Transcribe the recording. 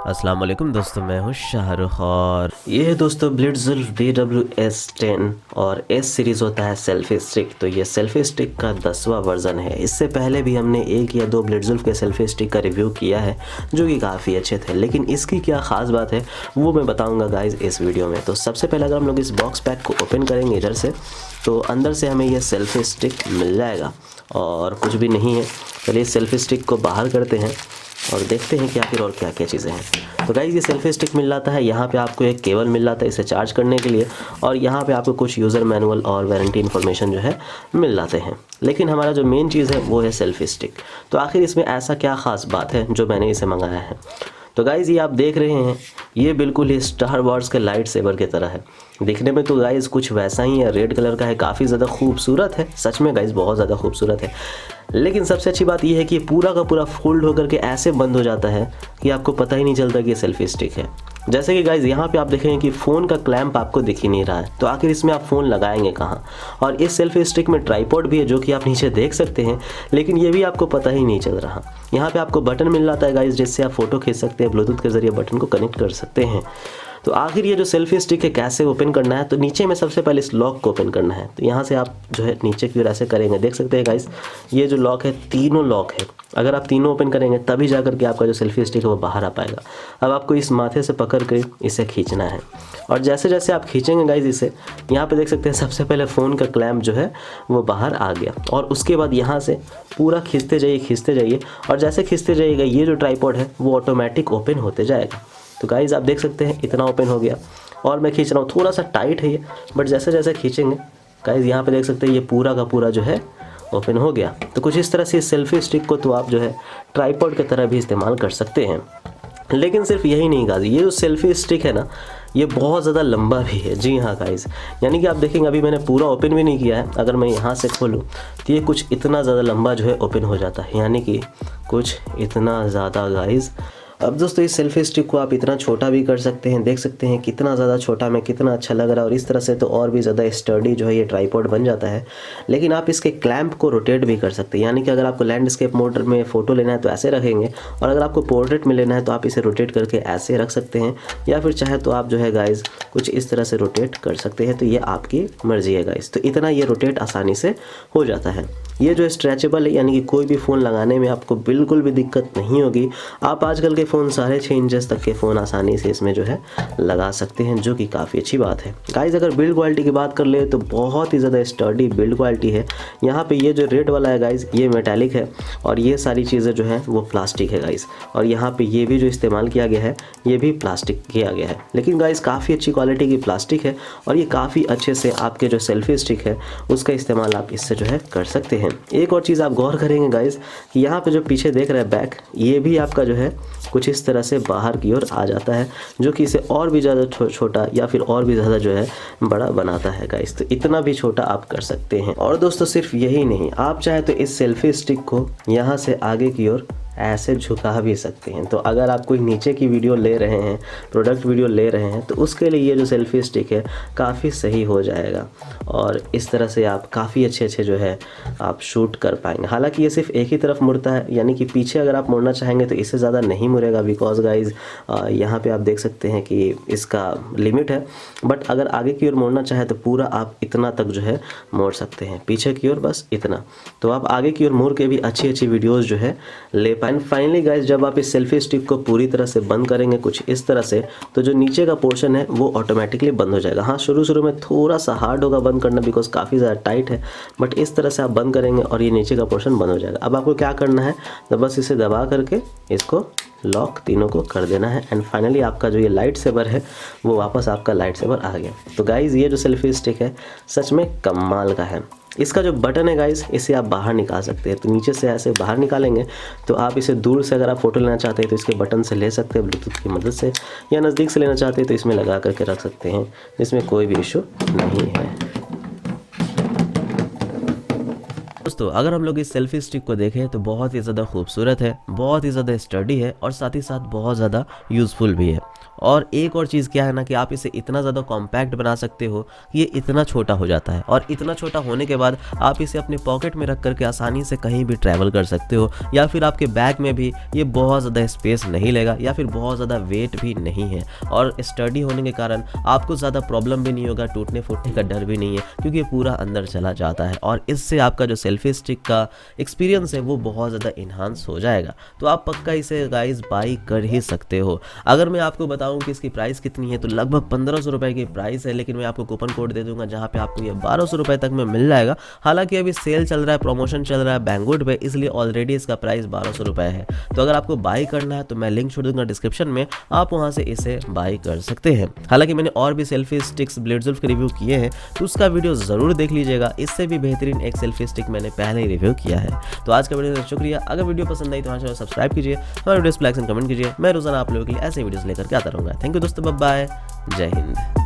अस्सलाम वालेकुम दोस्तों, मैं हूँ शाहरुख और ये है दोस्तों BlitzWolf BW-BS10 और एस सीरीज़ होता है सेल्फी स्टिक। तो ये सेल्फी स्टिक का 10वां वर्ज़न है। इससे पहले भी हमने एक या दो BlitzWolf के सेल्फी स्टिक का रिव्यू किया है जो कि काफ़ी अच्छे थे, लेकिन इसकी क्या ख़ास बात है वो मैं बताऊँगा गाइज़ इस वीडियो में। तो सबसे पहले अगर हम लोग इस बॉक्स पैक को ओपन करेंगे इधर से, तो अंदर से हमें ये सेल्फी स्टिक मिल जाएगा और कुछ भी नहीं है। चलिए सेल्फी स्टिक को बाहर करते हैं और देखते हैं क्या फिर और क्या क्या चीज़ें हैं। तो गाइज़ ये सेल्फी स्टिक मिल जाता है, यहाँ पे आपको एक केबल मिल जाता है इसे चार्ज करने के लिए, और यहाँ पे आपको कुछ यूज़र मैनुअल और वारंटी इन्फॉर्मेशन जो है मिल जाते हैं। लेकिन हमारा जो मेन चीज़ है वो है सेल्फी स्टिक। तो आखिर इसमें ऐसा क्या ख़ास बात है जो मैंने इसे मंगाया है। तो गाइज़ ये आप देख रहे हैं, ये बिल्कुल ही स्टार वॉर्स के लाइट सेबर की तरह है। दिखने में तो गाइज़ कुछ वैसा ही है, रेड कलर का है, काफ़ी ज़्यादा खूबसूरत है। सच में गाइज़ बहुत ज़्यादा खूबसूरत है। लेकिन सबसे अच्छी बात यह है कि पूरा का पूरा फोल्ड होकर के ऐसे बंद हो जाता है कि आपको पता ही नहीं चलता कि ये सेल्फी स्टिक है। जैसे कि गाइज़ यहाँ पे आप देखेंगे कि फ़ोन का क्लैंप आपको दिख ही नहीं रहा है, तो आखिर इसमें आप फ़ोन लगाएंगे कहाँ। और इस सेल्फी स्टिक में ट्राइपॉड भी है जो कि आप नीचे देख सकते हैं, लेकिन ये भी आपको पता ही नहीं चल रहा। यहाँ पे आपको बटन मिल जाता है गाइज़ जिससे आप फ़ोटो खींच सकते हैं, ब्लूटूथ के ज़रिए बटन को कनेक्ट कर सकते हैं। तो आखिर ये जो सेल्फी स्टिक है कैसे ओपन करना है, तो नीचे में सबसे पहले इस लॉक को ओपन करना है। तो यहाँ से आप जो है नीचे की ओर ऐसे करेंगे, देख सकते हैं गाइस ये जो लॉक है तीनों लॉक है। अगर आप तीनों ओपन करेंगे तभी जा करके आपका जो सेल्फी स्टिक है वो बाहर आ पाएगा। अब आपको इस माथे से पकड़ कर इसे खींचना है, और जैसे जैसे आप खींचेंगे गाइज इसे, यहाँ पे देख सकते हैं सबसे पहले फ़ोन का क्लैंप जो है वो बाहर आ गया, और उसके बाद यहाँ से पूरा खींचते जाइए, और जैसे खींचते जाइएगा ये जो ट्राइपॉड है वो ऑटोमेटिक ओपन होते जाएगा। तो गाइज़ आप देख सकते हैं इतना ओपन हो गया, और मैं खींच रहा हूँ, थोड़ा सा टाइट है ये, बट जैसे जैसे खींचेंगे गाइज़ यहाँ पे देख सकते हैं ये पूरा का पूरा जो है ओपन हो गया। तो कुछ इस तरह से इस सेल्फी स्टिक को तो आप जो है ट्राइपॉड की तरह भी इस्तेमाल कर सकते हैं। लेकिन सिर्फ यही नहीं गाइज़, ये जो सेल्फी स्टिक है ना ये बहुत ज़्यादा लंबा भी है। जी हाँ गाइज़, यानी कि आप देखेंगे अभी मैंने पूरा ओपन भी नहीं किया है, अगर मैं यहाँ से खोलूँ तो ये कुछ इतना ज़्यादा लंबा जो है ओपन हो जाता है, यानी कि कुछ इतना ज़्यादा गाइज़। अब दोस्तों इस सेल्फी स्टिक को आप इतना छोटा भी कर सकते हैं, देख सकते हैं कितना ज़्यादा छोटा में कितना अच्छा लग रहा है, और इस तरह से तो और भी ज़्यादा स्टर्डी जो है ये ट्राइपॉड बन जाता है। लेकिन आप इसके क्लैंप को रोटेट भी कर सकते हैं, यानी कि अगर आपको लैंडस्केप मोड में फ़ोटो लेना है तो ऐसे रखेंगे, और अगर आपको पोर्ट्रेट में लेना है तो आप इसे रोटेट करके ऐसे रख सकते हैं, या फिर चाहे तो आप जो है गाइज़ कुछ इस तरह से रोटेट कर सकते हैं। तो ये आपकी मर्ज़ी है गाइज़। तो इतना ये रोटेट आसानी से हो जाता है। ये जो स्ट्रेचेबल है, यानी कि कोई भी फ़ोन लगाने में आपको बिल्कुल भी दिक्कत नहीं होगी। आप आजकल के फ़ोन 6.5 इंचेस तक के फ़ोन आसानी से इसमें जो है लगा सकते हैं, जो कि काफ़ी अच्छी बात है गाइज़। अगर बिल्ड क्वालिटी की बात कर ले तो बहुत ही ज़्यादा स्टर्डी बिल्ड क्वालिटी है। यहाँ पे ये जो रेड वाला है गाइज़ ये मेटालिक है, और ये सारी चीज़ें जो है वो प्लास्टिक है गाइज़, और यहाँ पे ये भी जो इस्तेमाल किया गया है ये भी प्लास्टिक किया गया है। लेकिन गाइज़ काफ़ी अच्छी क्वालिटी की प्लास्टिक है, और ये काफ़ी अच्छे से आपके जो सेल्फी स्टिक है उसका इस्तेमाल आप इससे जो है कर सकते हैं। एक और चीज़ आप गौर करेंगे गाइज़ कि यहाँ पे जो पीछे देख रहे हैं बैक, ये भी आपका जो है कुछ इस तरह से बाहर की ओर आ जाता है, जो कि इसे और भी ज़्यादा छोटा या फिर और भी ज़्यादा जो है बड़ा बनाता है गाइज़। तो इतना भी छोटा आप कर सकते हैं। और दोस्तों सिर्फ यही नहीं, आप चाहे तो इस सेल्फी स्टिक को यहाँ से आगे की ओर ऐसे झुका भी सकते हैं। तो अगर आप कोई नीचे की वीडियो ले रहे हैं, प्रोडक्ट वीडियो ले रहे हैं, तो उसके लिए ये जो सेल्फी स्टिक है काफ़ी सही हो जाएगा, और इस तरह से आप काफ़ी अच्छे जो है आप शूट कर पाएंगे। हालांकि ये सिर्फ एक ही तरफ मुड़ता है, यानी कि पीछे अगर आप मुड़ना चाहेंगे तो इससे ज़्यादा नहीं मुड़ेगा, बिकॉज गाइज यहाँ पे आप देख सकते हैं कि इसका लिमिट है। बट अगर आगे की ओर मोड़ना चाहे तो पूरा आप इतना तक जो है मोड़ सकते हैं, पीछे की ओर बस इतना। तो आप आगे की ओर मोड़ के भी अच्छी वीडियोज़ जो है ले। एंड फाइनली गाइज जब आप इस सेल्फी स्टिक को पूरी तरह से बंद करेंगे कुछ इस तरह से, तो जो नीचे का पोर्शन है वो ऑटोमेटिकली बंद हो जाएगा। हाँ शुरू में थोड़ा सा हार्ड होगा बंद करना, बिकॉज काफ़ी ज़्यादा टाइट है, बट इस तरह से आप बंद करेंगे और ये नीचे का पोर्शन बंद हो जाएगा। अब आपको क्या करना है, तो बस इसे दबा करके इसको लॉक तीनों को कर देना है, एंड फाइनली आपका जो ये लाइट सेवर है वो वापस आपका लाइट सेवर आ गया। तो गाइज़ ये जो सेल्फी स्टिक है सच में कमाल का है। इसका जो बटन है गाइज़ इसे आप बाहर निकाल सकते हैं, तो नीचे से ऐसे बाहर निकालेंगे तो आप इसे दूर से अगर आप फ़ोटो लेना चाहते हैं तो इसके बटन से ले सकते हैं ब्लूटूथ की मदद से, या नज़दीक से लेना चाहते हैं तो इसमें लगा करके रख सकते हैं, जिसमें कोई भी इशू नहीं है। दोस्तों अगर हम लोग इस सेल्फी स्टिक को देखें तो बहुत ही ज़्यादा खूबसूरत है, बहुत ही ज़्यादा स्टडी है और साथ ही साथ बहुत ज़्यादा यूज़फुल भी है। और एक और चीज़ क्या है ना कि आप इसे इतना ज़्यादा कॉम्पैक्ट बना सकते हो कि ये इतना छोटा हो जाता है, और इतना छोटा होने के बाद आप इसे अपने पॉकेट में रख करके आसानी से कहीं भी ट्रैवल कर सकते हो, या फिर आपके बैग में भी ये बहुत ज़्यादा स्पेस नहीं लेगा या फिर बहुत ज़्यादा वेट भी नहीं है। और स्टडी होने के कारण आपको ज़्यादा प्रॉब्लम भी नहीं होगा, टूटने फूटने का डर भी नहीं है, क्योंकि ये पूरा अंदर चला जाता है और इससे आपका जो सेल्फी स्टिक का एक्सपीरियंस है वो बहुत ज़्यादा इन्हांस हो जाएगा। तो आप पक्का इसे गाइस बाई कर ही सकते हो। अगर मैं आपको बताऊं कि इसकी प्राइस कितनी है तो लगभग 1500 रुपये की प्राइस है, लेकिन मैं आपको कूपन कोड दे दूंगा जहां पे आपको ये 1200 रुपये तक में मिल जाएगा। हालांकि अभी सेल चल रहा है, प्रमोशन चल रहा है बैंगुड पे, इसलिए ऑलरेडी इसका प्राइस 1200 रुपये है। तो अगर आपको बाई करना है तो मैं लिंक छोड़ दूंगा डिस्क्रिप्शन में, आप वहां से इसे बाई कर सकते हैं। हालांकि मैंने और भी सेल्फी स्टिक्स ब्लिट्ज़वुल्फ के रिव्यू किए हैं, तो उसका वीडियो ज़रूर देख लीजिएगा। इससे भी बेहतरीन एक सेल्फी स्टिक मैंने पहले ही रिव्यू किया है। तो आज का वीडियो शुक्रिया। अगर वीडियो पसंद आई तो हमारे चैनल सब्सक्राइब कीजिए, हमारे वीडियोस लाइक एंड कमेंट कीजिए। मैं रोजाना आप लोगों के लिए ऐसे वीडियोस लेकर के आता रहूँगा। थैंक यू दोस्तों, बाय बाय, जय हिंद।